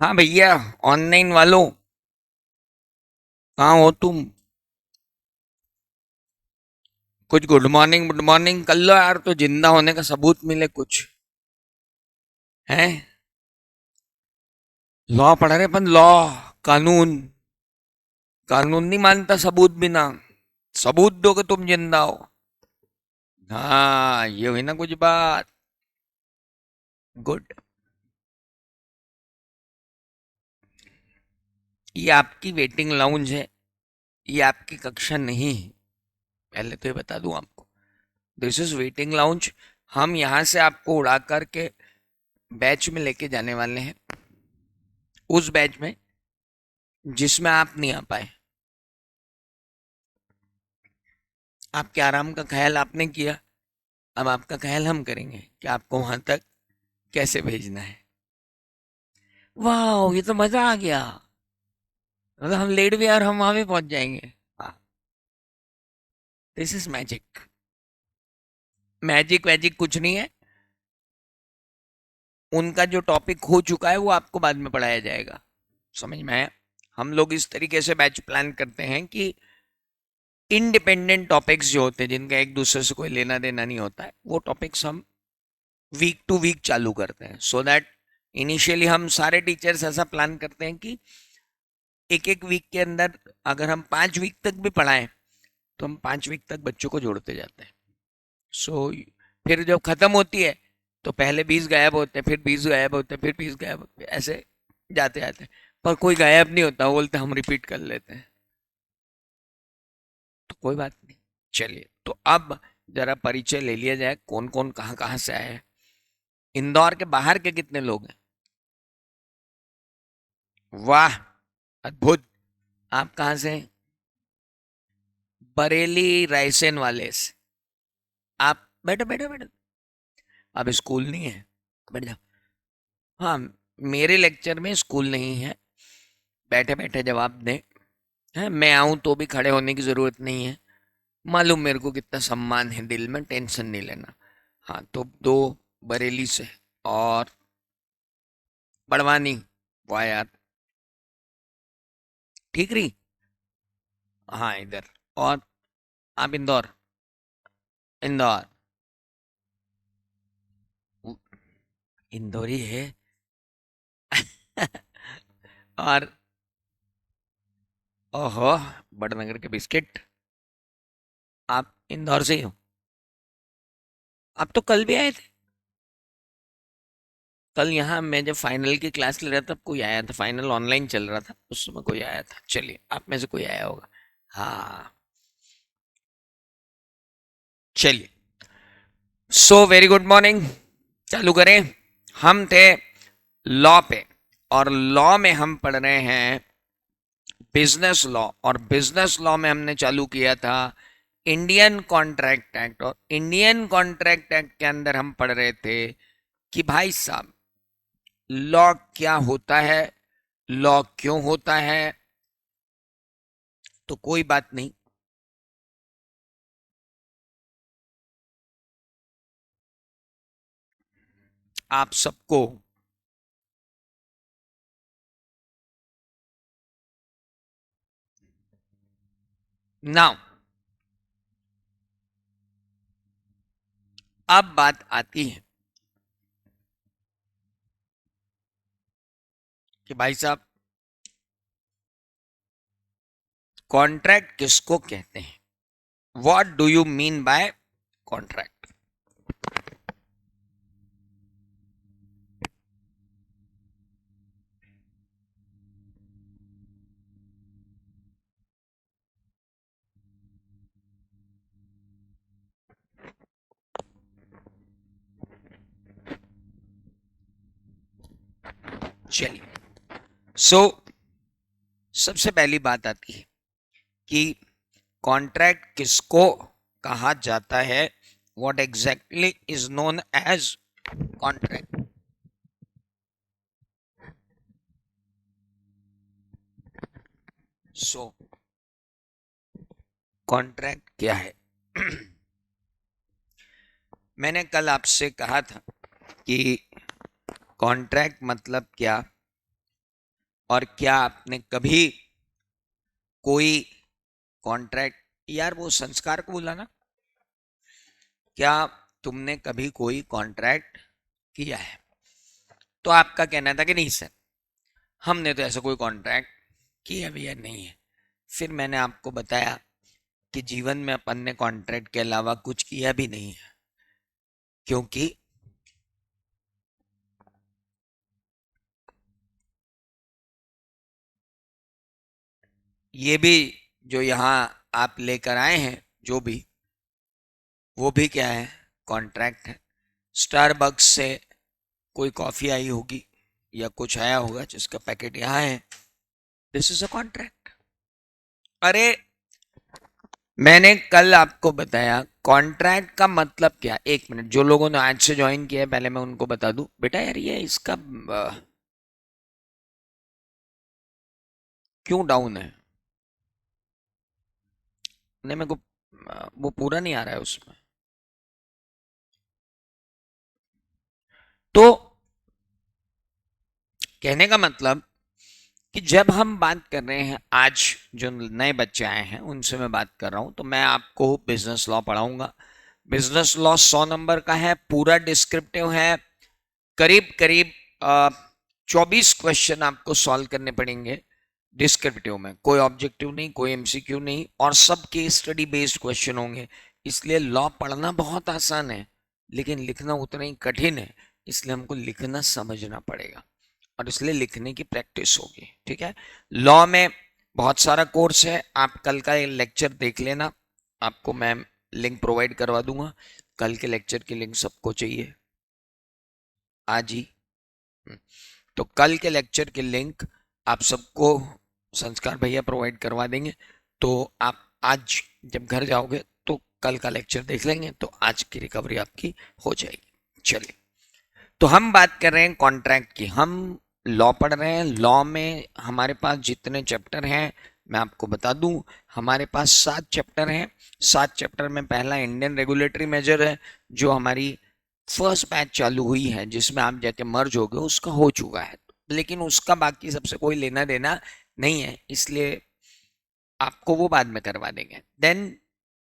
हाँ भैया, ऑनलाइन वालों, कहाँ हो तुम? कुछ गुड मॉर्निंग कर लो यार, तो जिंदा होने का सबूत मिले कुछ। है? लॉ पढ़ रहे अपन, लॉ, कानून। कानून नहीं मानता सबूत बिना। सबूत दो कि तुम जिंदा हो। हाँ, ये हुई ना कुछ बात। गुड। ये आपकी वेटिंग लाउंज है, ये आपकी कक्षा नहीं है। पहले तो ये बता दूं आपको, दिस इज वेटिंग लाउंज। हम यहाँ से आपको उड़ा करके बैच में लेके जाने वाले हैं, उस बैच में जिसमें आप नहीं आ पाए। आपके आराम का ख्याल आपने किया, अब आपका ख्याल हम करेंगे कि आपको वहां तक कैसे भेजना है। वाह, ये तो मजा आ गया। मतलब हम लेट भी और हम वहां भी पहुंच जाएंगे। This is magic. मैजिक वैजिक कुछ नहीं है। उनका जो टॉपिक हो चुका है वो आपको बाद में पढ़ाया जाएगा। समझ में आया? हम लोग इस तरीके से बैच प्लान करते हैं कि इंडिपेंडेंट टॉपिक्स जो होते हैं, जिनका एक दूसरे से कोई लेना देना नहीं होता है, वो टॉपिक्स हम वीक टू वीक चालू करते हैं, सो दैट इनिशियली हम सारे टीचर्स ऐसा प्लान करते हैं कि एक एक वीक के अंदर अगर हम 5 वीक तक भी पढ़ाएं तो हम 5 वीक तक बच्चों को जोड़ते जाते हैं। सो फिर जब खत्म होती है तो पहले 20 गायब होते हैं, फिर 20 गायब होते हैं, फिर 20 गायब होते हैं, ऐसे जाते जाते हैं। पर कोई गायब नहीं होता, वो बोलते हम रिपीट कर लेते हैं। तो कोई बात नहीं। चलिए, तो अब जरा परिचय ले लिया जाए, कौन कौन कहाँ कहाँ से आए हैं। इंदौर के बाहर के कितने लोग हैं? वाह, अद्भुत। आप कहाँ से हैं? बरेली रायसेन वाले से। आप बैठो बैठो बैठो। अब स्कूल नहीं है, बैठ जाओ। हाँ, मेरे लेक्चर में स्कूल नहीं है, बैठे बैठे जवाब दें। है, मैं आऊं तो भी खड़े होने की जरूरत नहीं है। मालूम मेरे को कितना सम्मान है दिल में, टेंशन नहीं लेना। हाँ, तो दो बरेली से, और बड़वानी। वाह यार, ठीक रही। हाँ, इधर। और आप इंदौर? इंदौर। इंदौरी है। और ओहो, बड़नगर के बिस्किट। आप इंदौर से ही हो? आप तो कल भी आए थे। कल यहाँ मैं जब फाइनल की क्लास ले रहा था तब कोई आया था, फाइनल ऑनलाइन चल रहा था उस समय कोई आया था। चलिए, आप में से कोई आया होगा। हाँ, चलिए। So very good morning. चालू करें। हम थे लॉ पे, और लॉ में हम पढ़ रहे हैं बिजनेस लॉ, और बिजनेस लॉ में हमने चालू किया था इंडियन कॉन्ट्रैक्ट एक्ट, और इंडियन कॉन्ट्रैक्ट एक्ट के अंदर हम पढ़ रहे थे कि भाई साहब, लॉ क्या होता है, लॉ क्यों होता है। तो कोई बात नहीं, आप सबको नाउ, अब बात आती है कि भाई साहब, कॉन्ट्रैक्ट किसको कहते हैं? What do you mean by contract? चलिए, सो सबसे पहली बात आती है कि कॉन्ट्रैक्ट किसको कहा जाता है, what exactly is known as contract. So contract क्या है? मैंने कल आपसे कहा था कि कॉन्ट्रैक्ट मतलब क्या, और क्या आपने कभी कोई कॉन्ट्रैक्ट, यार वो संस्कार को बोला ना, क्या तुमने कभी कोई कॉन्ट्रैक्ट किया है? तो आपका कहना था कि नहीं सर, हमने तो ऐसा कोई कॉन्ट्रैक्ट किया भी या नहीं है। फिर मैंने आपको बताया कि जीवन में अपन ने कॉन्ट्रैक्ट के अलावा कुछ किया भी नहीं है, क्योंकि ये भी जो यहाँ आप लेकर आए हैं जो भी, वो भी क्या है, कॉन्ट्रैक्ट है। स्टारबक्स से कोई कॉफी आई होगी या कुछ आया होगा जिसका पैकेट यहाँ है, दिस इज अ कॉन्ट्रैक्ट। अरे मैंने कल आपको बताया कॉन्ट्रैक्ट का मतलब क्या। एक मिनट, जो लोगों ने आज से ज्वाइन किया है पहले मैं उनको बता दूं, बेटा यार ये इसका क्यों डाउन है, नहीं मेरे को वो पूरा नहीं आ रहा है उसमें। तो कहने का मतलब कि जब हम बात कर रहे हैं, आज जो नए बच्चे आए हैं उनसे मैं बात कर रहा हूं, तो मैं आपको बिजनेस लॉ पढ़ाऊंगा। बिजनेस लॉ 100 नंबर का है, पूरा डिस्क्रिप्टिव है, करीब करीब 24 क्वेश्चन आपको सॉल्व करने पड़ेंगे डिस्क्रिप्टिव में, कोई ऑब्जेक्टिव नहीं, कोई एमसीक्यू नहीं, और सब केस स्टडी बेस्ड क्वेश्चन होंगे। इसलिए लॉ पढ़ना बहुत आसान है लेकिन लिखना उतना ही कठिन है, इसलिए हमको लिखना समझना पड़ेगा और इसलिए लिखने की प्रैक्टिस होगी, ठीक है। लॉ में बहुत सारा कोर्स है, आप कल का लेक्चर देख लेना, आपको मैं लिंक प्रोवाइड करवा दूंगा। कल के लेक्चर की लिंक सबको चाहिए आज ही। तो कल के लेक्चर की लिंक आप सबको संस्कार भैया प्रोवाइड करवा देंगे, तो आप आज जब घर जाओगे तो कल का लेक्चर देख लेंगे, तो आज की रिकवरी आपकी हो जाएगी। चलिए, तो हम बात कर रहे हैं कॉन्ट्रैक्ट की, हम लॉ पढ़ रहे हैं। लॉ में हमारे पास जितने चैप्टर हैं मैं आपको बता दूं, हमारे पास 7 चैप्टर हैं। 7 चैप्टर में पहला इंडियन रेगुलेटरी मेजर है, जो हमारी फर्स्ट बैच चालू हुई है जिसमें आप जाके मर्ज हो गए, उसका हो चुका है, लेकिन उसका बाकी सबसे कोई लेना देना नहीं है, इसलिए आपको वो बाद में करवा देंगे। देन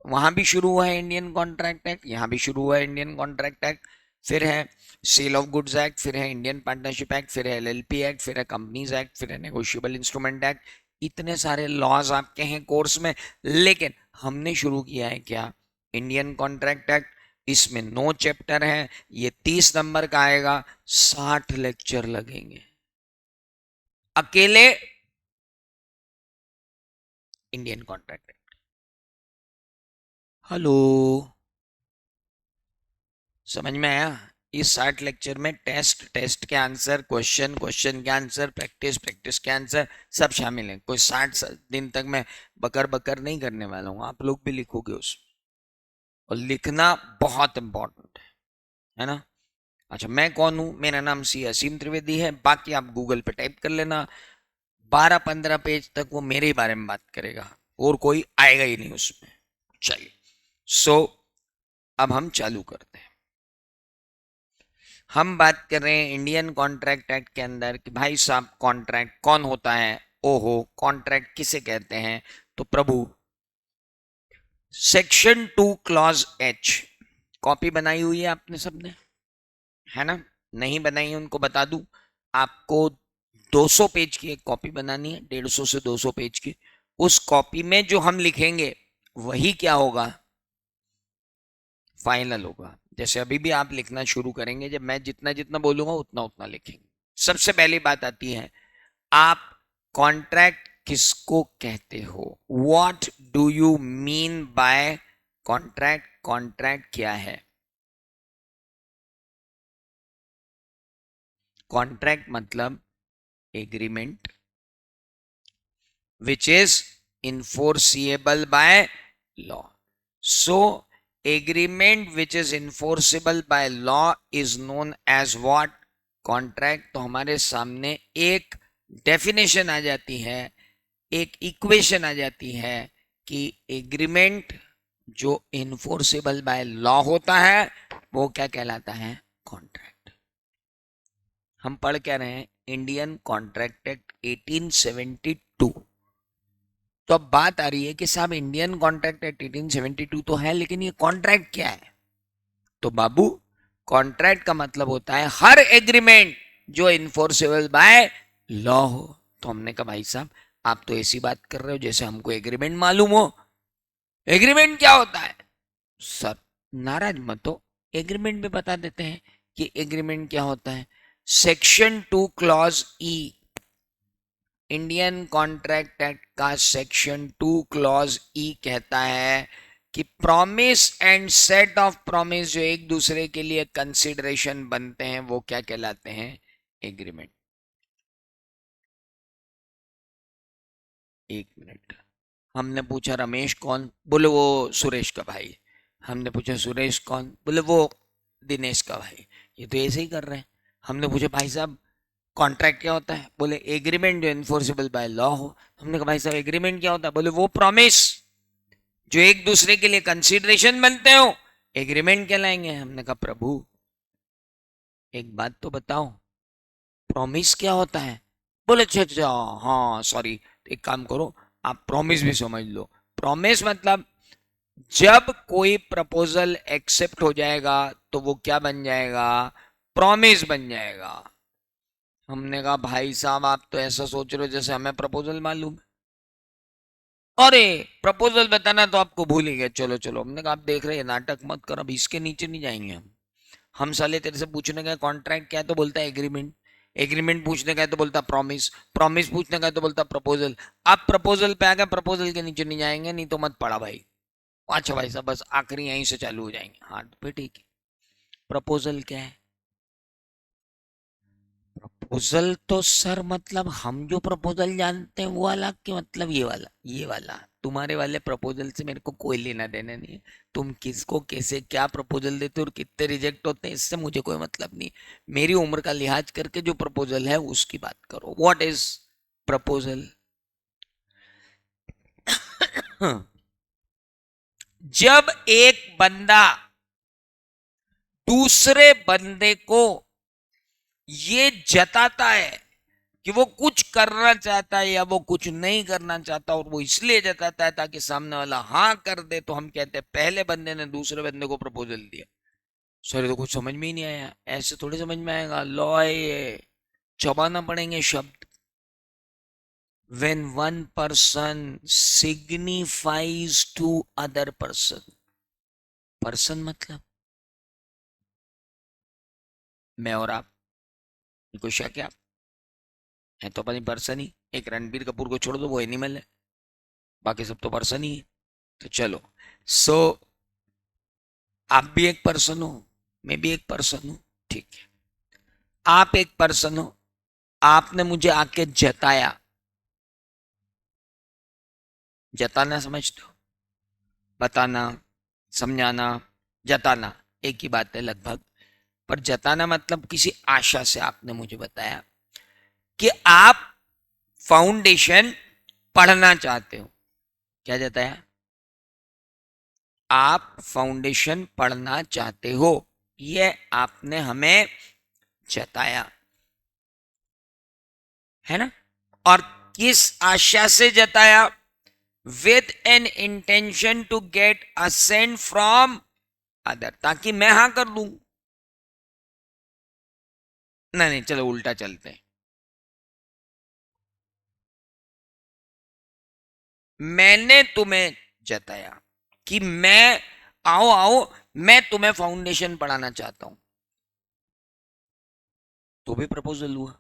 वहां भी शुरू हुआ है इंडियन कॉन्ट्रैक्ट एक्ट, यहाँ भी शुरू हुआ है इंडियन कॉन्ट्रैक्ट एक्ट, फिर है सेल ऑफ गुड्स एक्ट, फिर है इंडियन पार्टनरशिप एक्ट, फिर है एलएलपी एक्ट, फिर है कंपनीज एक्ट, फिर है नेगोशिएबल इंस्ट्रूमेंट एक्ट। इतने सारे लॉज आपके हैं कोर्स में, लेकिन हमने शुरू किया है क्या, इंडियन कॉन्ट्रैक्ट एक्ट। इसमें 9 चैप्टर है, ये 30 नंबर का आएगा, 60 लेक्चर लगेंगे अकेले इंडियन कॉन्ट्रैक्ट एक्ट। हेलो, समझ में आया? इस 60 लेक्चर में टेस्ट, टेस्ट के आंसर, क्वेश्चन, क्वेश्चन के आंसर, प्रैक्टिस, प्रैक्टिस के आंसर सब शामिल है। कोई 60 दिन तक मैं बकर बकर नहीं करने वाला हूँ, आप लोग भी लिखोगे उसमें, और लिखना बहुत इंपॉर्टेंट है ना। अच्छा, मैं कौन हूँ? मेरा नाम सी असीम त्रिवेदी है, बाकी आप गूगल पे टाइप कर लेना। 12-15 पेज तक वो मेरे ही बारे में बात करेगा और कोई आएगा ही नहीं उसमें। चलिए, सो अब हम चालू करते हैं। हम बात कर रहे हैं इंडियन कॉन्ट्रैक्ट एक्ट के अंदर कि भाई साहब कॉन्ट्रैक्ट कौन होता है, ओहो कॉन्ट्रैक्ट किसे कहते हैं। तो प्रभु, सेक्शन 2 क्लॉज एच, कॉपी बनाई हुई है आपने सबने, है ना? नहीं बनाई है उनको बता दूं, आपको 200 पेज की एक कॉपी बनानी है, 150 से 200 पेज की। उस कॉपी में जो हम लिखेंगे वही क्या होगा, फाइनल होगा। जैसे अभी भी आप लिखना शुरू करेंगे, जब मैं जितना जितना बोलूंगा उतना उतना लिखेंगे। सबसे पहली बात आती है, आप कॉन्ट्रैक्ट किसको कहते हो? What do you mean by contract? Contract क्या है? कॉन्ट्रैक्ट मतलब agreement which is enforceable by law. So agreement which is enforceable by law is known as what? Contract। तो हमारे सामने एक डेफिनेशन आ जाती है, एक इक्वेशन आ जाती है कि एग्रीमेंट जो इन्फोर्सेबल बाय लॉ होता है वो क्या कहलाता है? कॉन्ट्रैक्ट। हम पढ़ क्या रहे हैं? Indian contract act 1872। तो अब बात आ रही है कि साहब इंडियन कॉन्ट्रैक्ट एक्ट 1872 तो है, लेकिन ये कॉन्ट्रैक्ट क्या है? तो बाबू, कॉन्ट्रैक्ट का मतलब होता है हर एग्रीमेंट जो इन्फोर्सेबल बाय लॉ हो। तो हमने कहा भाई साहब आप तो ऐसी बात कर रहे हो जैसे हमको एग्रीमेंट मालूम हो। एग्रीमेंट क्या होता है? सर नाराज मत हो, एग्रीमेंट में बता देते हैं कि एग्रीमेंट क्या होता है। सेक्शन 2 क्लॉज ई, इंडियन कॉन्ट्रैक्ट एक्ट का सेक्शन 2 क्लॉज ई कहता है कि promise and set of promise जो एक दूसरे के लिए कंसिडरेशन बनते हैं वो क्या कहलाते हैं? एग्रीमेंट। एक मिनट, हमने पूछा रमेश कौन? बोले वो सुरेश का भाई। हमने पूछा सुरेश कौन? बोले वो दिनेश का भाई। ये तो ऐसे ही कर रहे हैं। हमने पूछा भाई साहब कॉन्ट्रैक्ट क्या होता है? बोले एग्रीमेंट जो इन्फोर्सेबल बाय लॉ हो। हमने कहा भाई साहब एग्रीमेंट क्या होता है? बोले वो प्रॉमिस जो एक दूसरे के लिए कंसिडरेशन बनते हो, एग्रीमेंट कहलाएंगे। हमने कहा प्रभु एक बात तो बताओ, प्रॉमिस क्या होता है? बोले अच्छा अच्छा, हाँ सॉरी, एक काम करो आप प्रॉमिस भी समझ लो। प्रॉमिस मतलब जब कोई प्रपोजल एक्सेप्ट हो जाएगा तो वो क्या बन जाएगा? प्रॉमिस बन जाएगा। हमने कहा भाई साहब आप तो ऐसा सोच रहे हो जैसे हमें प्रपोजल मालूम है। अरे प्रपोजल बताना तो आपको भूल ही गए, चलो चलो। हमने कहा आप देख रहे हैं नाटक मत करो, अब इसके नीचे नहीं जाएंगे हम साले तेरे से पूछने का कॉन्ट्रैक्ट क्या है तो बोलता है एग्रीमेंट, एग्रीमेंट पूछने का है तो बोलता प्रॉमिस, प्रॉमिस पूछने का है तो बोलता प्रपोजल। आप प्रपोजल पे आ गए, प्रपोजल के नीचे नहीं जाएंगे, नहीं तो मत पड़ा भाई। अच्छा भाई साहब बस आखिरी यहीं से चालू हो जाएंगे। हाँ तो फिर ठीक है। प्रपोजल क्या है? प्रपोजल तो सर मतलब हम जो प्रपोजल जानते हैं वो वाला, कि मतलब ये वाला तुम्हारे वाले प्रपोजल से मेरे को कोई लेना देना नहीं है। तुम किसको कैसे क्या प्रपोजल देते हो और कितने रिजेक्ट होते हैं इससे मुझे कोई मतलब नहीं। मेरी उम्र का लिहाज करके जो प्रपोजल है उसकी बात करो। What is proposal? जब एक बंदा दूसरे बंदे को ये जताता है कि वो कुछ करना चाहता है या वो कुछ नहीं करना चाहता, और वो इसलिए जताता है ताकि सामने वाला हाँ कर दे, तो हम कहते हैं पहले बंदे ने दूसरे बंदे को प्रपोजल दिया। सर तो कुछ समझ में ही नहीं आया, ऐसे थोड़ी समझ में आएगा, लॉ है ये, चबाना पड़ेंगे शब्द। when one person signifies to other person, person मतलब मैं और आप, कोई शक है? आप है तो अपनी पर्सन ही। एक रणबीर कपूर को छोड़ दो वो एनिमल है, बाकी सब तो पर्सन ही है। तो चलो, सो आप भी एक पर्सन हो, मैं भी एक पर्सन हूं, ठीक है। आप एक पर्सन हो, आपने मुझे आके जताया। जताना समझते हो? बताना, समझाना, जताना एक ही बात है लगभग। पर जताना मतलब किसी आशा से आपने मुझे बताया कि आप फाउंडेशन पढ़ना चाहते हो। क्या जताया? आप फाउंडेशन पढ़ना चाहते हो, ये आपने हमें जताया, है ना? और किस आशा से जताया? With an intention to get assent from other, ताकि मैं हां कर दूं। नहीं नहीं चलो उल्टा चलते हैं। मैंने तुम्हें जताया कि मैं, आओ आओ, मैं तुम्हें फाउंडेशन पढ़ाना चाहता हूं, तो भी प्रपोजल हुआ।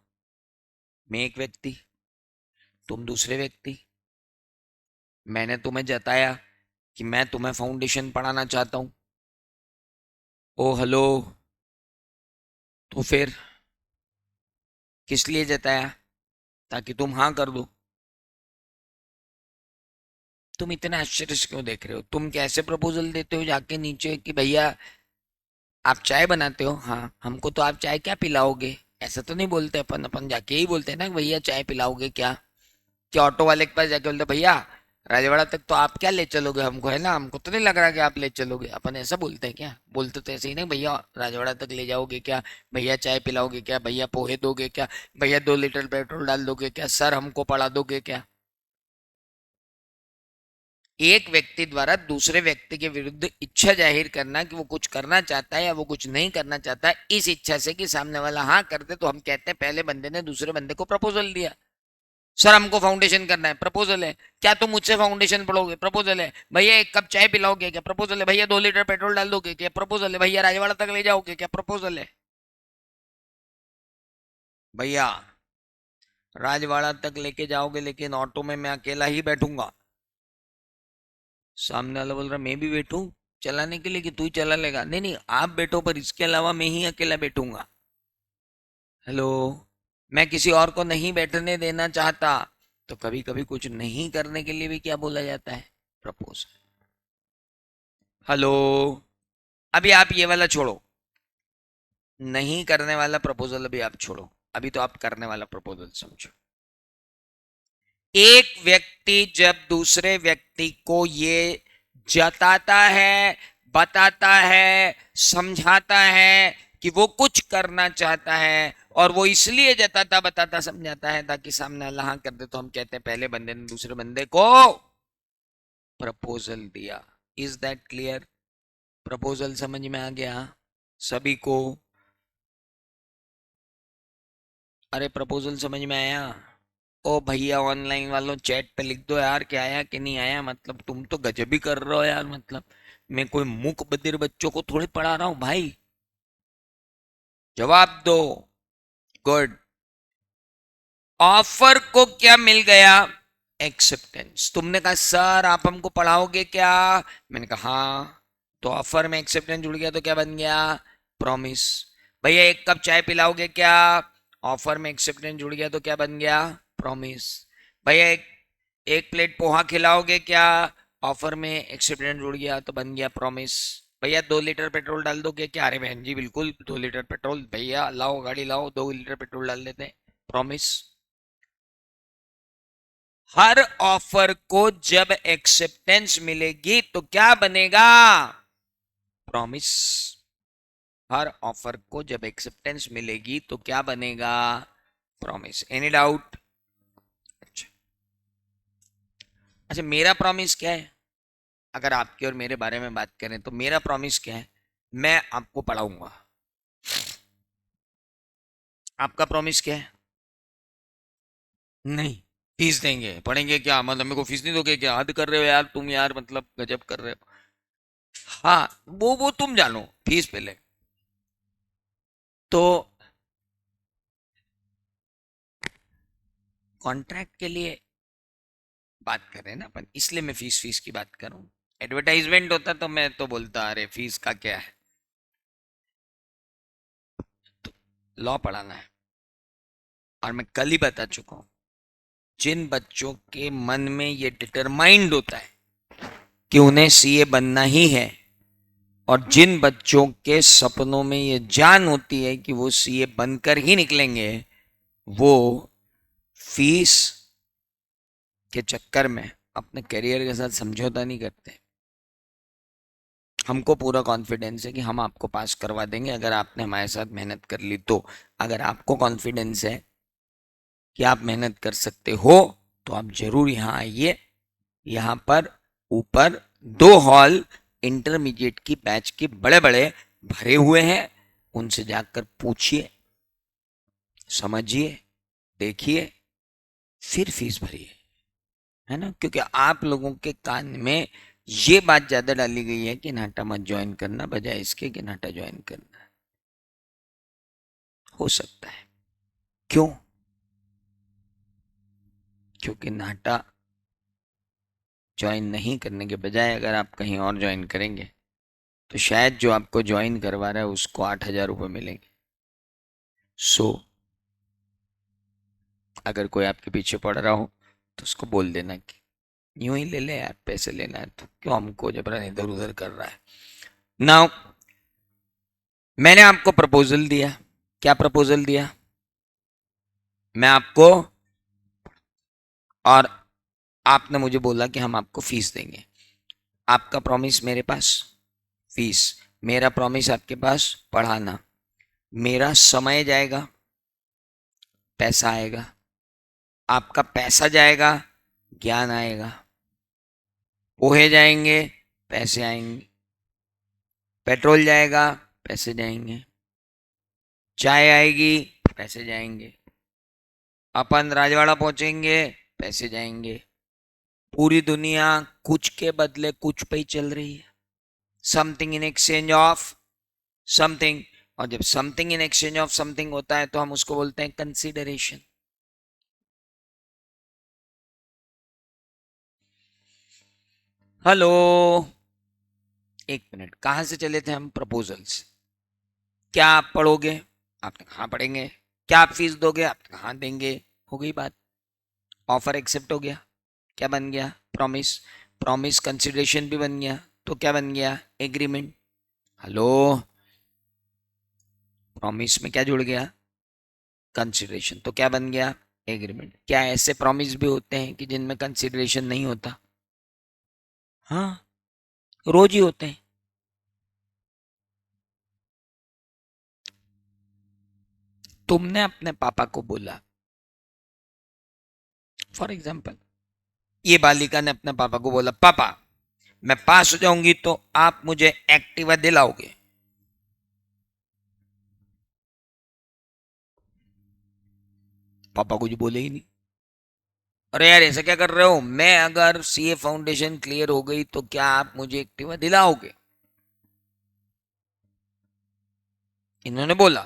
मैं एक व्यक्ति, तुम दूसरे व्यक्ति। मैंने तुम्हें जताया कि मैं तुम्हें फाउंडेशन पढ़ाना चाहता हूं। ओ हेलो, तो फिर किस लिए जताया? ताकि तुम हाँ कर दो। तुम इतना आश्चर्य से क्यों देख रहे हो? तुम कैसे प्रपोजल देते हो जाके नीचे कि भैया आप चाय बनाते हो, हाँ हमको तो आप चाय क्या पिलाओगे? ऐसा तो नहीं बोलते अपन, अपन जाके ही बोलते हैं ना भैया चाय पिलाओगे क्या? क्या ऑटो वाले के पास जाके बोलते भैया राजवाड़ा तक तो आप क्या ले चलोगे हमको, है ना, हमको तो नहीं लग रहा कि आप ले चलोगे। अपन ऐसा बोलते हैं क्या? बोलते तो ऐसे ही नहीं, भैया राजवाड़ा तक ले जाओगे क्या, भैया चाय पिलाओगे क्या, भैया पोहे दोगे क्या, भैया 2 लीटर पेट्रोल डाल दोगे क्या, सर हमको पढ़ा दोगे क्या। एक व्यक्ति द्वारा दूसरे व्यक्ति के विरुद्ध इच्छा जाहिर करना कि वो कुछ करना चाहता है या वो कुछ नहीं करना चाहता है, इस इच्छा से कि सामने वाला हाँ कर दे, तो हम कहते हैं पहले बंदे ने दूसरे बंदे को प्रपोजल दिया। सर हमको फाउंडेशन करना है, प्रपोजल है। क्या तुम मुझसे फाउंडेशन पढ़ोगे, प्रपोजल है। भैया 1 कप चाय पिलाओगे क्या, प्रपोजल है। भैया 2 लीटर पेट्रोल डाल दोगे क्या, प्रपोजल है। भैया राजवाड़ा तक ले जाओगे क्या, प्रपोजल है। भैया राजवाड़ा तक लेके जाओगे लेकिन ऑटो में मैं अकेला ही बैठूंगा। सामने वाला बोल रहा मैं भी बैठूं चलाने के लिए कि तू ही चला लेगा। नहीं नहीं आप बैठो, पर इसके अलावा मैं ही अकेला बैठूंगा। हेलो, मैं किसी और को नहीं बैठने देना चाहता। तो कभी कभी कुछ नहीं करने के लिए भी क्या बोला जाता है, प्रपोज। हेलो, अभी आप ये वाला छोड़ो, नहीं करने वाला प्रपोजल अभी आप छोड़ो, अभी तो आप करने वाला प्रपोजल समझो। एक व्यक्ति जब दूसरे व्यक्ति को ये जताता है, बताता है, समझाता है कि वो कुछ करना चाहता है, और वो इसलिए जताता बताता समझाता है ताकि सामने वाला हाँ कर दे, तो हम कहते हैं पहले बंदे ने दूसरे बंदे को प्रपोजल दिया। Is that clear? प्रपोजल समझ में आ गया सभी को? अरे प्रपोजल समझ में आया? ओ भैया ऑनलाइन वालों चैट पे लिख दो यार कि आया कि नहीं आया, मतलब तुम तो गजब ही कर रहे हो यार, मतलब मैं कोई मूक बधिर बच्चों को थोड़ी पढ़ा रहा हूं भाई। जवाब दो। गुड। ऑफर को क्या मिल गया, एक्सेप्टेंस। तुमने कहा सर आप हमको पढ़ाओगे क्या, मैंने कहा हाँ, तो ऑफर में एक्सेप्टेंस जुड़ गया तो क्या बन गया, प्रॉमिस। भैया 1 कप चाय पिलाओगे क्या, ऑफर में एक्सेप्टेंस जुड़ गया तो क्या बन गया, प्रॉमिस। भैया एक प्लेट पोहा खिलाओगे क्या, ऑफर में एक्सेप्टेंस जुड़ गया तो बन गया प्रॉमिस। भैया 2 लीटर पेट्रोल डाल दोगे क्या, अरे बहन जी बिल्कुल 2 लीटर पेट्रोल, भैया लाओ गाड़ी लाओ 2 लीटर पेट्रोल डाल देते हैं, प्रॉमिस। हर ऑफर को जब एक्सेप्टेंस मिलेगी तो क्या बनेगा, प्रॉमिस। हर ऑफर को जब एक्सेप्टेंस मिलेगी तो क्या बनेगा, प्रॉमिस। Any doubt? अच्छा, अच्छा मेरा प्रॉमिस क्या है, अगर आपके और मेरे बारे में बात करें तो मेरा प्रॉमिस क्या है, मैं आपको पढ़ाऊंगा। आपका प्रॉमिस क्या है, नहीं फीस देंगे, पढ़ेंगे क्या, मतलब मेरे को फीस नहीं दोगे क्या, हद कर रहे हो यार तुम यार, मतलब गजब कर रहे हो। हाँ वो तुम जानो, फीस पहले। तो कॉन्ट्रैक्ट के लिए बात कर रहे हैं ना अपन, इसलिए मैं फीस फीस की बात करूं। एडवर्टाइजमेंट होता तो मैं तो बोलता अरे फीस का क्या है। तो लॉ पढ़ाना है, और मैं कल ही बता चुका हूं, जिन बच्चों के मन में ये डिटरमाइंड होता है कि उन्हें सीए बनना ही है, और जिन बच्चों के सपनों में ये जान होती है कि वो सीए बनकर ही निकलेंगे, वो फीस के चक्कर में अपने करियर के साथ समझौता नहीं करते। हमको पूरा कॉन्फिडेंस है कि हम आपको पास करवा देंगे अगर आपने हमारे साथ मेहनत कर ली तो। अगर आपको कॉन्फिडेंस है कि आप मेहनत कर सकते हो तो आप जरूर यहाँ आइए। यहाँ पर ऊपर 2 हॉल इंटरमीडिएट की बैच के बड़े बड़े भरे हुए हैं, उनसे जाकर पूछिए, समझिए, देखिए, फिर फीस भरिए, है ना। क्योंकि आप लोगों के कान में ये बात ज्यादा डाली गई है कि नाटा मत ज्वाइन करना, बजाय इसके कि नाटा ज्वाइन करना। हो सकता है, क्यों, क्योंकि नाटा ज्वाइन नहीं करने के बजाय अगर आप कहीं और ज्वाइन करेंगे तो शायद जो आपको ज्वाइन करवा रहा है उसको 8,000 रुपये मिलेंगे। सो अगर कोई आपके पीछे पड़ रहा हो तो उसको बोल देना कि यूं ही ले ले यार, पैसे लेना है तो क्यों हमको जबरन इधर उधर कर रहा है। नाउ मैंने आपको प्रपोजल दिया, क्या प्रपोजल दिया, मैं आपको, और आपने मुझे बोला कि हम आपको फीस देंगे, आपका प्रॉमिस मेरे पास फीस, मेरा प्रॉमिस आपके पास पढ़ाना, मेरा समय जाएगा, पैसा आएगा, आपका पैसा जाएगा, ज्ञान आएगा, पोहे जाएंगे, पैसे आएंगे, पेट्रोल जाएगा, पैसे जाएंगे, चाय आएगी, पैसे जाएंगे, अपन राजवाड़ा पहुंचेंगे, पैसे जाएंगे। पूरी दुनिया कुछ के बदले कुछ पे ही चल रही है, something in exchange of something. और जब something in exchange of something होता है तो हम उसको बोलते हैं कंसीडरेशन। हेलो, एक मिनट, कहां से चले थे हम? प्रपोजल्स। क्या आप पढ़ोगे? आपने कहा पढ़ेंगे। क्या आप फीस दोगे? आपने कहा देंगे। हो गई बात। ऑफर एक्सेप्ट हो गया। क्या बन गया? प्रॉमिस। प्रॉमिस कंसिडरेशन भी बन गया, तो क्या बन गया? एग्रीमेंट। हेलो, प्रॉमिस में क्या जुड़ गया? कंसिडरेशन। तो क्या बन गया? एग्रीमेंट। क्या ऐसे प्रॉमिस भी होते हैं कि जिनमें कंसिडरेशन नहीं होता? हाँ, रोज ही होते हैं। तुमने अपने पापा को बोला, फॉर एग्जाम्पल, ये बालिका ने अपने पापा को बोला, पापा मैं पास हो जाऊंगी तो आप मुझे एक्टिवा दिलाओगे। पापा कुछ बोले ही नहीं। अरे यार ऐसा क्या कर रहे हो, मैं अगर सीए फाउंडेशन क्लियर हो गई तो क्या आप मुझे एक्टिवा दिलाओगे? इन्होंने बोला,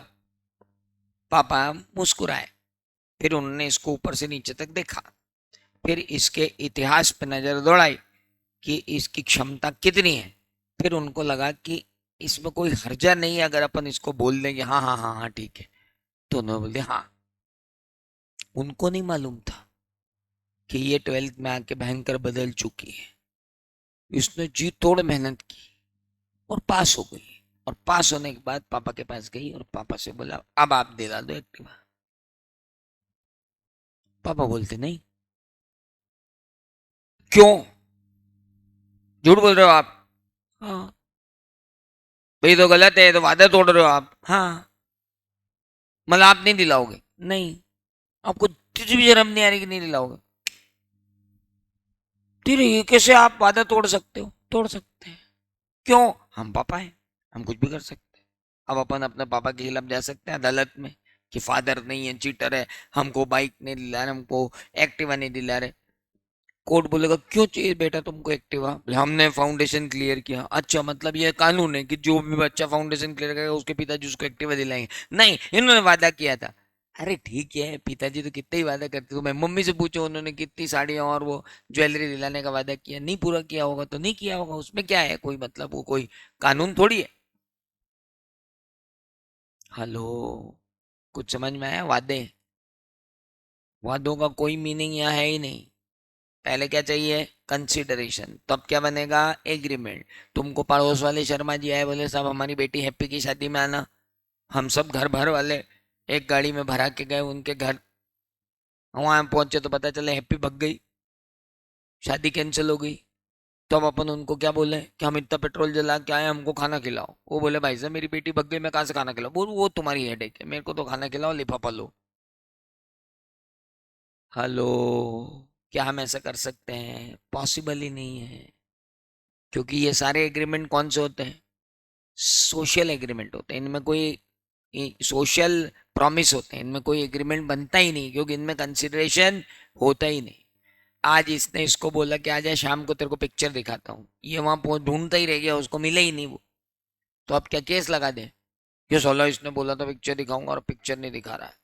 पापा मुस्कुराए, फिर उन्होंने इसको ऊपर से नीचे तक देखा, फिर इसके इतिहास पर नजर दौड़ाई कि इसकी क्षमता कितनी है। फिर उनको लगा कि इसमें कोई हर्जा नहीं है अगर अपन इसको बोल देंगे हाँ हाँ हाँ हाँ ठीक है। तो उन्होंने बोल दिया हाँ। उनको नहीं मालूम था कि ये 12th में आके भयंकर बदल चुकी है। इसने जी तोड़ मेहनत की और पास हो गई। और पास होने के बाद पापा के पास गई और पापा से बोला, अब आप दिला दो एक्टिवा। पापा बोलते नहीं। क्यों? झूठ बोल रहे हो आप? हाँ। भाई तो गलत है, तो वादा तोड़ रहे हो आप। हाँ। मतलब आप नहीं दिलाओगे? नहीं। आपको तुझे भी शर्म नहीं आ रही कि नहीं दिलाओगे? तेरे ये कैसे आप वादा तोड़ सकते हो? तोड़ सकते हैं। क्यों? हम पापा हैं, हम कुछ भी कर सकते हैं। अब अपन अपने पापा के खिलाफ जा सकते हैं अदालत में कि फादर नहीं है, चीटर है, हमको बाइक नहीं दिला रहे, हमको एक्टिवा नहीं दिला रहे। कोर्ट बोलेगा क्यों चाहिए बेटा तुमको एक्टिवा? बोले, हमने फाउंडेशन क्लियर किया। अच्छा, मतलब ये कानून है कि जो भी बच्चा फाउंडेशन क्लियर करेगा उसके पिताजी उसको एक्टिवा दिलाएंगे? नहीं, इन्होंने वादा किया था। अरे ठीक है, पिताजी तो कितने ही वादा करते, तो मैं मम्मी से पूछो उन्होंने कितनी साड़ियाँ और वो ज्वेलरी दिलाने का वादा किया, नहीं पूरा किया होगा तो नहीं किया होगा, उसमें क्या है? कोई मतलब, वो कोई कानून थोड़ी है। हेलो, कुछ समझ में आया? वादे, वादों का कोई मीनिंग यहाँ है ही नहीं। पहले क्या चाहिए? कंसिडरेशन। तब क्या बनेगा? एग्रीमेंट। तुमको पड़ोस वाले शर्मा जी आए, बोले साहब हमारी बेटी हैप्पी की शादी में आना। हम सब घर भर वाले एक गाड़ी में भरा के गए उनके घर। वहां पहुंचे तो पता चला हैप्पी भग गई, शादी कैंसिल हो गई। तो अब अपन उनको क्या बोले कि हम इतना पेट्रोल जला के आए, हमको खाना खिलाओ। वो बोले भाई साहब मेरी बेटी भग गई, मैं कहाँ से खाना खिलाऊं? वो तुम्हारी हेडेक है, मेरे को तो खाना खिलाओ, लिफाफा लो। हेलो, क्या हम ऐसा कर सकते हैं? पॉसिबल ही नहीं है। क्योंकि ये सारे एग्रीमेंट कौन से होते हैं? सोशल एग्रीमेंट होते हैं। इनमें कोई सोशल प्रॉमिस होते हैं, इनमें कोई एग्रीमेंट बनता ही नहीं, क्योंकि इनमें कंसिडरेशन होता ही नहीं। आज इसने इसको बोला कि आ जाए शाम को तेरे को पिक्चर दिखाता हूँ, ये वहां ढूंढता ही रह गया, उसको मिले ही नहीं वो। तो अब क्या केस लगा दे? ये 16 इसने बोला था पिक्चर दिखाऊंगा और पिक्चर नहीं दिखा रहा है।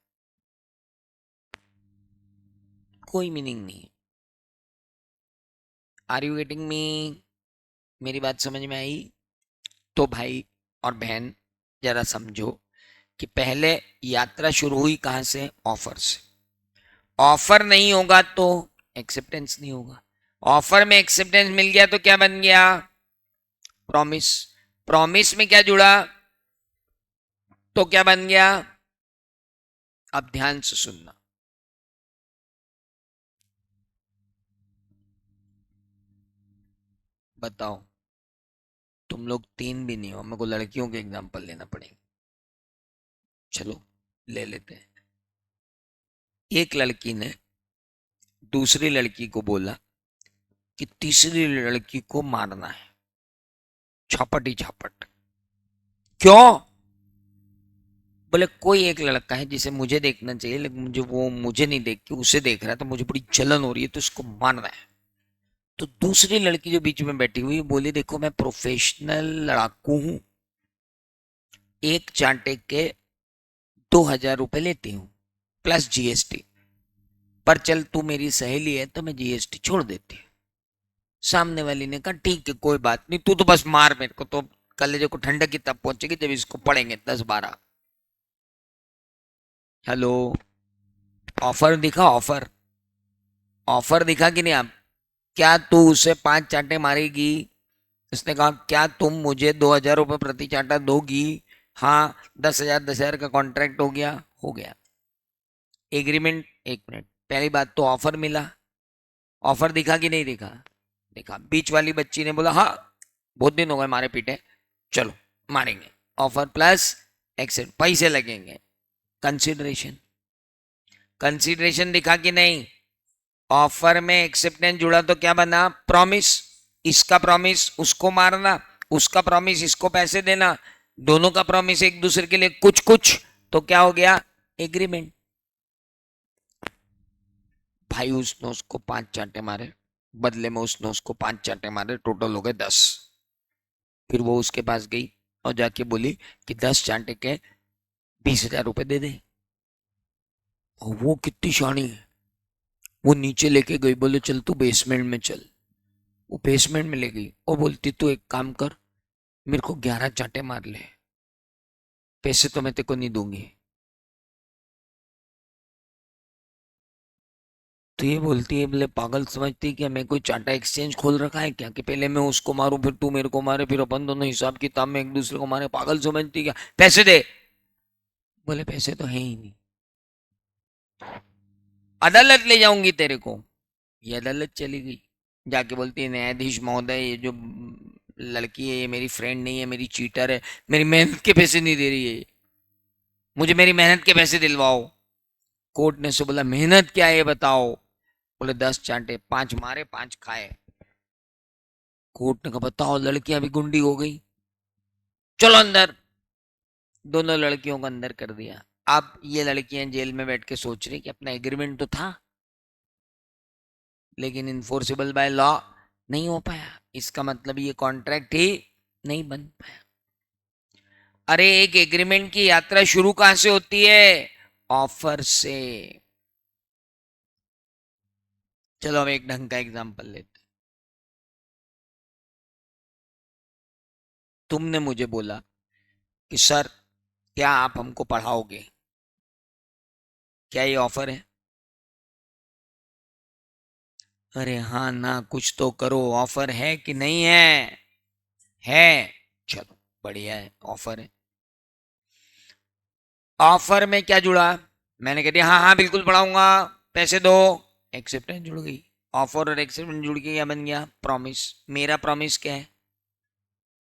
कोई मीनिंग नहीं है। Are you getting me? मेरी बात समझ में आई? तो भाई और बहन, जरा समझो कि पहले यात्रा शुरू हुई कहां से? ऑफर से। ऑफर नहीं होगा तो एक्सेप्टेंस नहीं होगा। ऑफर में एक्सेप्टेंस मिल गया तो क्या बन गया? प्रॉमिस। प्रॉमिस में क्या जुड़ा तो क्या बन गया? अब ध्यान से सुनना। बताओ, तुम लोग 3 भी नहीं हो, मेरे को लड़कियों के एग्जाम्पल लेना पड़ेगा। चलो ले लेते हैं। एक लड़की ने दूसरी लड़की को बोला कि तीसरी लड़की को मारना है, छापट ही छापट। क्यों? बोले कोई एक लड़का है जिसे मुझे देखना चाहिए, लेकिन मुझे नहीं देख के उसे देख रहा है, तो मुझे बड़ी जलन हो रही है, तो उसको मारना है। तो दूसरी लड़की जो बीच में बैठी हुई बोली, देखो मैं प्रोफेशनल लड़ाकू हूं, एक चांटे के 2,000 रुपए लेती हूँ प्लस जीएसटी, पर चल तू मेरी सहेली है तो मैं जीएसटी छोड़ देती हूँ। सामने वाली ने कहा ठीक है कोई बात नहीं, तू तो बस मार, मेरे को तो कलेजे को ठंडक की तब पहुंचेगी जब इसको पड़ेंगे 10-12। हेलो, ऑफर दिखा, ऑफर, ऑफर दिखा कि नहीं आप? क्या तू उसे 5 चांटे मारेगी? उसने कहा क्या तुम मुझे 2,000 रुपये प्रति चांटा दोगी? हाँ, 10,000 10,000 का कॉन्ट्रैक्ट हो गया, हो गया एग्रीमेंट। 1 मिनट, पहली बात तो ऑफर मिला, ऑफर दिखा कि नहीं दिखा? देखा। बीच वाली बच्ची ने बोला हाँ बहुत दिन हो गए मारे पीटे, चलो मारेंगे, ऑफर प्लस एक्सेप्ट, पैसे लगेंगे, कंसिडरेशन, कंसिडरेशन दिखा कि नहीं? ऑफर में एक्सेप्टेंस जुड़ा तो क्या बना? प्रॉमिस। इसका प्रॉमिस उसको मारना, उसका प्रॉमिस इसको पैसे देना, दोनों का प्रॉमिस एक दूसरे के लिए कुछ कुछ, तो क्या हो गया? एग्रीमेंट। भाई उसने उसको 5 चांटे मारे, बदले में उसने उसको 5 चांटे मारे, टोटल हो गए 10। फिर वो उसके पास गई और जाके बोली कि 10 चांटे के 20,000 रुपए दे दे। और वो कितनी शानी है, वो नीचे लेके गई, बोले चल तू बेसमेंट में चल। वो बेसमेंट में ले गई और बोलती तू एक काम कर, मेरे को 11 चांटे मार ले, पैसे तो मैं तेको नहीं दूंगी। तो ये बोलती है, बोले पागल समझती है क्या, मैं कोई चांटा एक्सचेंज खोल रखा है क्या, कि पहले मैं उसको मारूं फिर तू मेरे को मारे, फिर अपन दोनों हिसाब किताब में एक दूसरे को मारे? पागल समझती है क्या? पैसे दे। बोले पैसे तो है ही नहीं, अदालत ले जाऊंगी तेरे को। ये अदालत चली गई, जाके बोलती है न्यायाधीश महोदय, ये जो लड़की है ये मेरी फ्रेंड नहीं है, मेरी चीटर है, मेरी मेहनत के पैसे नहीं दे रही है, मुझे मेरी मेहनत के पैसे दिलवाओ। कोर्ट ने से बोला मेहनत क्या है बताओ? बोले 10 चांटे, 5 मारे 5 खाए। कोर्ट ने कहा बताओ, लड़कियां भी गुंडी हो गई, चलो अंदर। दोनों लड़कियों को अंदर कर दिया। अब ये लड़कियां जेल में बैठ के सोच रही कि अपना एग्रीमेंट तो था, लेकिन इन्फोर्सेबल बाय लॉ नहीं हो पाया, इसका मतलब ये कॉन्ट्रैक्ट ही नहीं बन पाया। अरे एक एग्रीमेंट की यात्रा शुरू कहां से होती है? ऑफर से। चलो हम एक ढंग का एग्जांपल लेते। तुमने मुझे बोला कि सर क्या आप हमको पढ़ाओगे? क्या ये ऑफर है? अरे हाँ ना, कुछ तो करो, ऑफर है कि नहीं है? है। चलो बढ़िया है, ऑफर है। ऑफर में क्या जुड़ा? मैंने कह दिया हाँ हाँ बिल्कुल पढ़ाऊंगा, पैसे दो, एक्सेप्टेंस जुड़ गई। ऑफर और एक्सेप्टेंस जुड़ के क्या बन गया? प्रॉमिस। मेरा प्रॉमिस क्या है?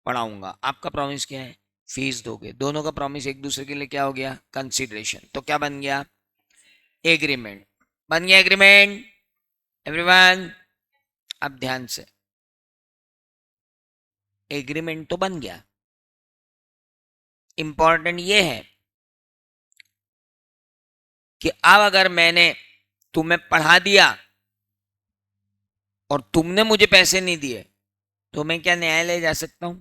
पढ़ाऊंगा। आपका प्रॉमिस क्या है? फीस दोगे। दोनों का प्रॉमिस एक दूसरे के लिए क्या हो गया? कंसिडरेशन। तो क्या बन गया? एग्रीमेंट। बन गया एग्रीमेंट एवरीवन। अब ध्यान से, एग्रीमेंट तो बन गया, इंपॉर्टेंट ये है कि अब अगर मैंने तुम्हें पढ़ा दिया और तुमने मुझे पैसे नहीं दिए, तो मैं क्या न्यायालय जा सकता हूं?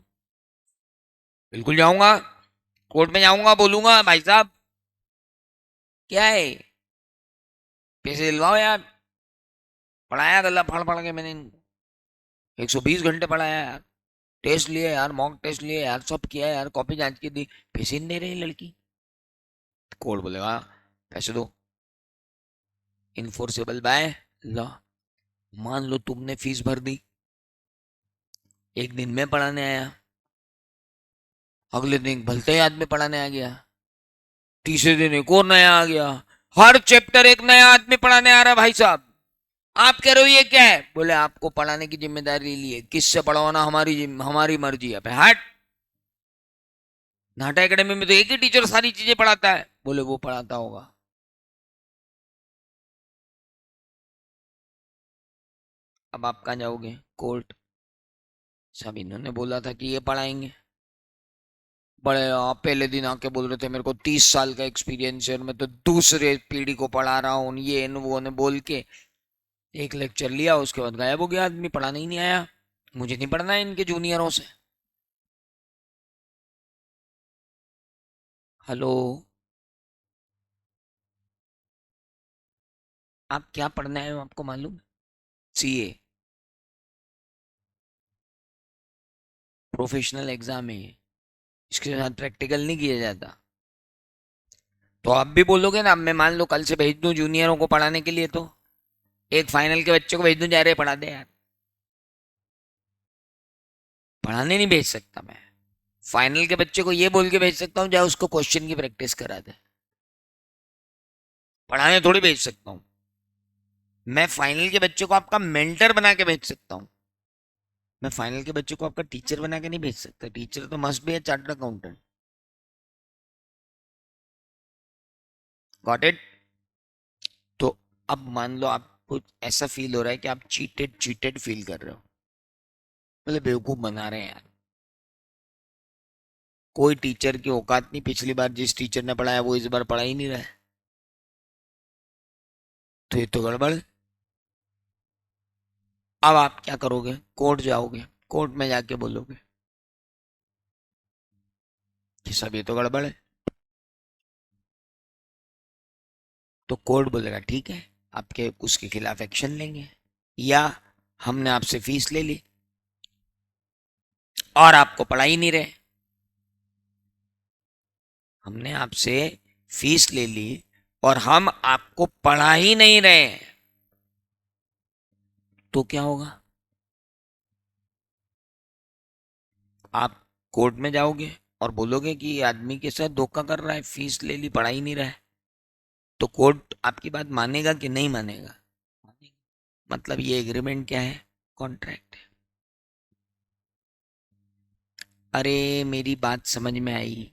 बिल्कुल जाऊंगा, कोर्ट में जाऊंगा, बोलूंगा भाई साहब क्या है, पैसे दिलवाओ यार, पढ़ाया गला फाड़ फाड़ के मैंने इनको, 120 घंटे पढ़ाया यार, टेस्ट लिए यार, मॉक टेस्ट लिए यार, सब किया यार, कॉपी जांच की दी, पैसे नहीं दे रही लड़की। कोर्ट बोलेगा पैसे दो, इन्फोर्सेबल बाय लॉ। मान लो तुमने फीस भर दी, एक दिन में पढ़ाने आया, अगले दिन भलते ही आदमी पढ़ाने आ गया, तीसरे दिन एक और नया आ गया, हर चैप्टर एक नया आदमी पढ़ाने आ रहा है भाई साहब, आप कह रहे हो ये क्या है, बोले आपको पढ़ाने की जिम्मेदारी ली है, किससे पढ़वाना हमारी मर्जी है, हट। नाटा एकेडमी में तो एक ही टीचर सारी चीजें पढ़ाता है, बोले वो पढ़ाता होगा। अब आप कहाँ जाओगे, कोर्ट। सब इन्होंने बोला था कि ये पढ़ाएंगे। बड़े आप पहले दिन आके बोल रहे थे मेरे को 30 साल का एक्सपीरियंस है और मैं तो दूसरे पीढ़ी को पढ़ा रहा हूँ, ये न वो ने बोल के एक लेक्चर लिया, उसके बाद गायब हो गया आदमी, पढ़ाने ही नहीं आया। मुझे नहीं पढ़ना है इनके जूनियरों से। हेलो। आप क्या पढ़ना है आपको मालूम? सीए। प्रोफेशनल एग्जाम है ये, इसके साथ प्रैक्टिकल नहीं किया जाता। तो आप भी बोलोगे ना, अब मैं मान लो कल से भेज दूं जूनियरों को पढ़ाने के लिए, तो एक फाइनल के बच्चे को भेज दूं, जा रहे पढ़ा दे यार। पढ़ाने नहीं भेज सकता मैं। फाइनल के बच्चे को ये बोल के भेज सकता हूँ जाए उसको क्वेश्चन की प्रैक्टिस करा दे, पढ़ाने थोड़ी भेज सकता हूँ। मैं फाइनल के बच्चे को आपका मेंटर बना के भेज सकता हूँ, मैं फाइनल के बच्चे को आपका टीचर बना के नहीं भेज सकता। टीचर तो must be A chartered accountant. Got it. तो अब मान लो आपको ऐसा फील हो रहा है कि आप चीटेड चीटेड फील कर रहे हो, बोले बेवकूफ बना रहे हैं यार, कोई टीचर की औकात नहीं, पिछली बार जिस टीचर ने पढ़ाया वो इस बार पढ़ा ही नहीं रहा है, तो ये तो गड़बड़ है। अब आप क्या करोगे, कोर्ट जाओगे, कोर्ट में जाके बोलोगे कि सब ये तो गड़बड़ है, तो कोर्ट बोलेगा ठीक है, आपके उसके खिलाफ एक्शन लेंगे, या हमने आपसे फीस ले ली और आपको पढ़ा ही नहीं रहे, हमने आपसे फीस ले ली और हम आपको पढ़ा ही नहीं रहे, तो क्या होगा? आप कोर्ट में जाओगे और बोलोगे कि ये आदमी के साथ धोखा कर रहा है, फीस ले ली पढ़ा ही नहीं रहा है, तो कोर्ट आपकी बात मानेगा कि नहीं मानेगा? मतलब ये एग्रीमेंट क्या है, कॉन्ट्रैक्ट है। अरे मेरी बात समझ में आई?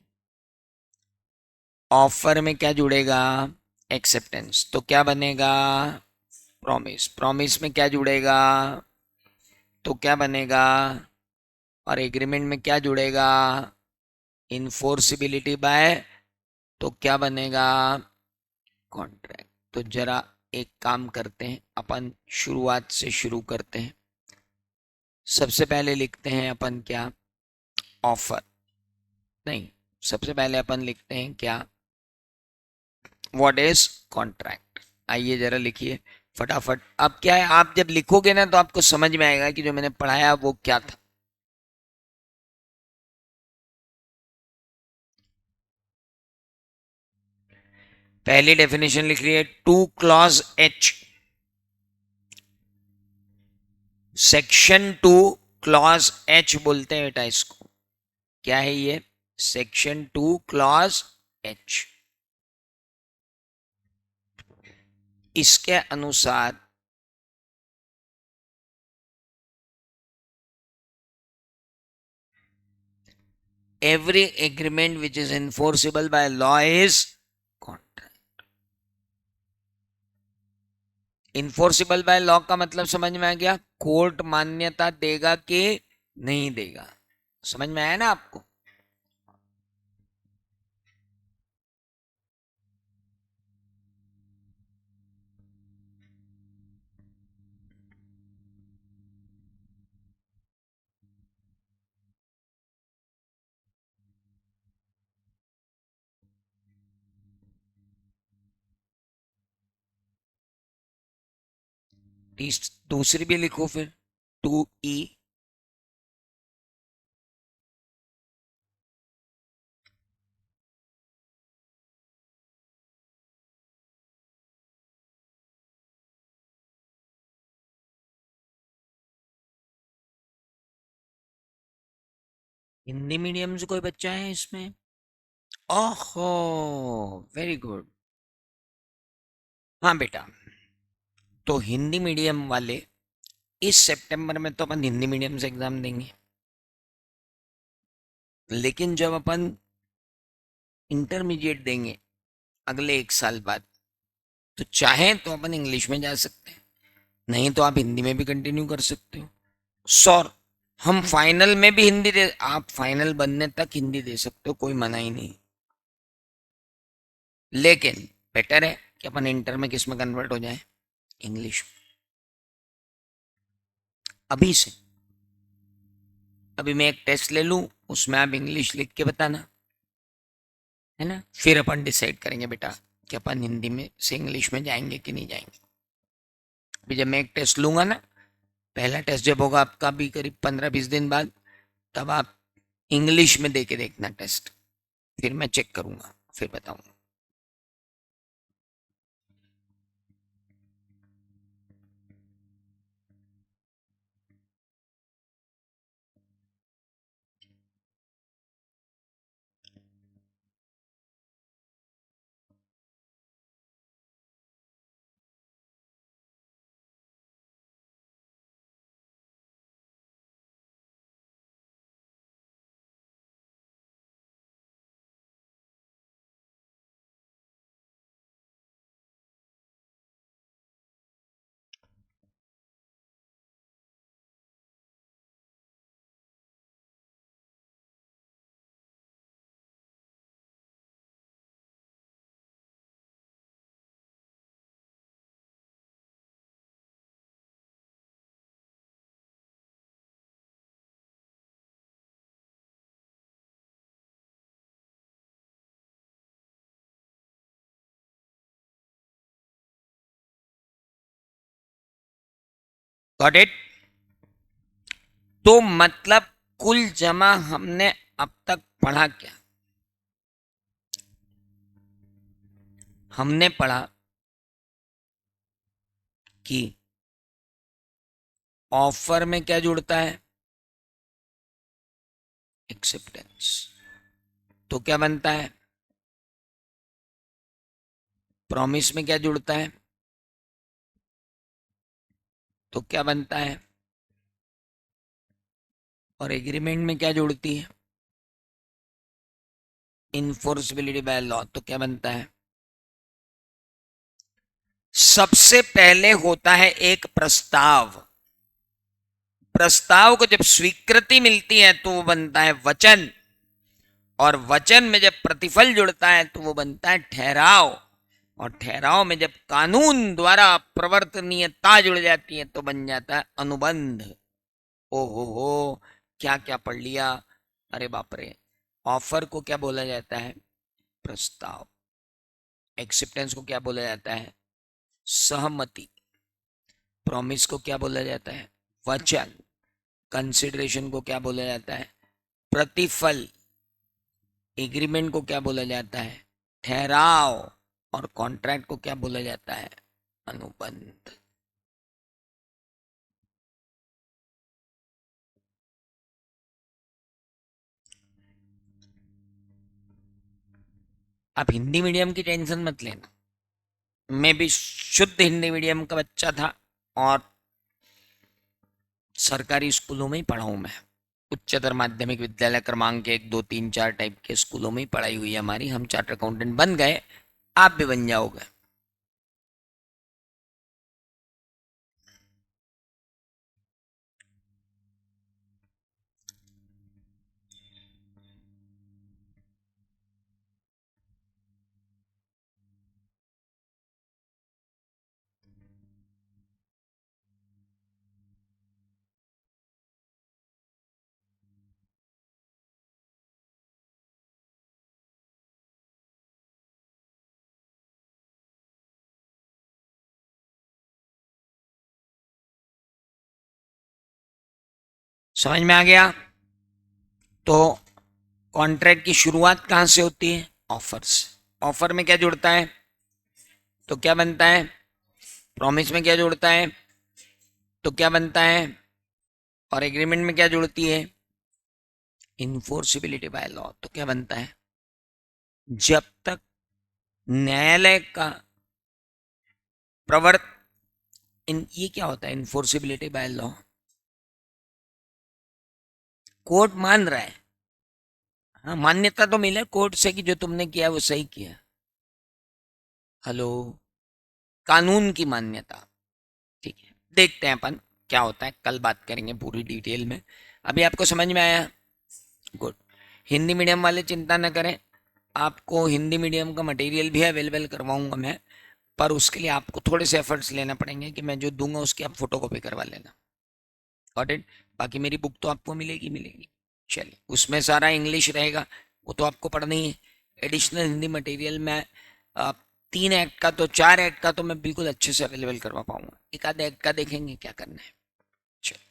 ऑफर में क्या जुड़ेगा, एक्सेप्टेंस, तो क्या बनेगा, प्रॉमिस, प्रॉमिस में क्या जुड़ेगा, तो क्या बनेगा, और एग्रीमेंट में क्या जुड़ेगा, इन्फोर्सिबिलिटी बाय, तो क्या बनेगा, कॉन्ट्रैक्ट। तो जरा एक काम करते हैं अपन, शुरुआत से शुरू करते हैं। सबसे पहले लिखते हैं अपन क्या, ऑफर नहीं, सबसे पहले अपन लिखते हैं क्या, व्हाट इज कॉन्ट्रैक्ट। आइए जरा लिखिए फटाफट। अब क्या है, आप जब लिखोगे ना तो आपको समझ में आएगा कि जो मैंने पढ़ाया वो क्या था। पहली डेफिनेशन लिख रही है, two clause H, section two clause H बोलते हैं बेटा इसको। क्या है ये, सेक्शन टू क्लॉज एच। इसके अनुसार every agreement which is enforceable by law is contract। Enforceable by law का मतलब समझ में आ गया, कोर्ट मान्यता देगा कि नहीं देगा, समझ में आया ना आपको? दूसरी भी लिखो फिर, टू ई। हिंदी मीडियम से कोई बच्चा है इसमें? ओहो, वेरी गुड। हाँ बेटा, तो हिंदी मीडियम वाले इस सितंबर में तो अपन हिंदी मीडियम से एग्जाम देंगे, लेकिन जब अपन इंटरमीडिएट देंगे अगले 1 साल बाद, तो चाहे तो अपन इंग्लिश में जा सकते हैं, नहीं तो आप हिंदी में भी कंटिन्यू कर सकते हो। सॉर, हम फाइनल में भी हिंदी दे, आप फाइनल बनने तक हिंदी दे सकते हो, कोई मना ही नहीं। लेकिन बेटर है कि अपन इंटर में किस में कन्वर्ट हो जाए, इंग्लिश। अभी से, अभी मैं एक टेस्ट ले लूं, उसमें आप इंग्लिश लिख के बताना, है ना, फिर अपन डिसाइड करेंगे बेटा कि अपन हिंदी में से इंग्लिश में जाएंगे कि नहीं जाएंगे। अभी जब मैं एक टेस्ट लूंगा ना, पहला टेस्ट जब होगा आपका भी करीब 15-20 दिन बाद, तब आप इंग्लिश में दे के देखना टेस्ट, फिर मैं चेक करूंगा, फिर बताऊंगा। Got it? तो मतलब कुल जमा हमने अब तक पढ़ा क्या? हमने पढ़ा कि ऑफर में क्या जुड़ता है, एक्सेप्टेंस। तो क्या बनता है, प्रॉमिस में क्या जुड़ता है, तो क्या बनता है, और एग्रीमेंट में क्या जुड़ती है, इनफोर्सिबिलिटी बाय लॉ, तो क्या बनता है। सबसे पहले होता है एक प्रस्ताव। प्रस्ताव को जब स्वीकृति मिलती है तो वो बनता है वचन, और वचन में जब प्रतिफल जुड़ता है तो वो बनता है ठहराव, और ठहराव में जब कानून द्वारा प्रवर्तनीयता जुड़ जाती है तो बन जाता है अनुबंध। ओ हो, क्या क्या पढ़ लिया, अरे बाप रे। ऑफर को क्या बोला जाता है, प्रस्ताव। एक्सेप्टेंस को क्या बोला जाता है, सहमति। प्रॉमिस को क्या बोला जाता है, वचन। कंसिडरेशन को क्या बोला जाता है, प्रतिफल। एग्रीमेंट को क्या बोला जाता है, ठहराव। और कॉन्ट्रैक्ट को क्या बोला जाता है, अनुबंध। आप हिंदी मीडियम की टेंशन मत लेना, मैं भी शुद्ध हिंदी मीडियम का बच्चा था, और सरकारी स्कूलों में ही पढ़ा हूं मैं। उच्चतर माध्यमिक विद्यालय क्रमांक 1, 2, 3, 4 टाइप के स्कूलों में ही पढ़ाई हुई है हमारी। हम चार्टर अकाउंटेंट बन गए, आप भी बन जाओगे। समझ में आ गया? तो कॉन्ट्रैक्ट की शुरुआत कहां से होती है, ऑफर से। ऑफर में क्या जुड़ता है, तो क्या बनता है, प्रॉमिस में क्या जुड़ता है, तो क्या बनता है, और एग्रीमेंट में क्या जुड़ती है, इनफोर्सिबिलिटी बाय लॉ, तो क्या बनता है। जब तक न्यायालय का ये क्या होता है इन्फोर्सिबिलिटी बाय लॉ? कोर्ट मान रहा है, हाँ मान्यता तो मिले कोर्ट से कि जो तुमने किया वो सही किया। हेलो, कानून की मान्यता। ठीक है, देखते हैं अपन क्या होता है, कल बात करेंगे पूरी डिटेल में। अभी आपको समझ में आया? गुड। हिंदी मीडियम वाले चिंता न करें, आपको हिंदी मीडियम का मटेरियल भी अवेलेबल करवाऊंगा मैं, पर उसके लिए आपको थोड़े से एफर्ट्स लेना पड़ेंगे कि मैं जो दूंगा उसकी आप फोटो कॉपी करवा लेना। Got it? बाकी मेरी बुक तो आपको मिलेगी मिलेगी। चलिए, उसमें सारा इंग्लिश रहेगा, वो तो आपको पढ़ना ही है। एडिशनल हिंदी मटेरियल में 3 एक्ट का तो 4 एक्ट का तो मैं बिल्कुल अच्छे से अवेलेबल करवा पाऊंगा, एक आधे एक्ट का देखेंगे क्या करना है। चलिए।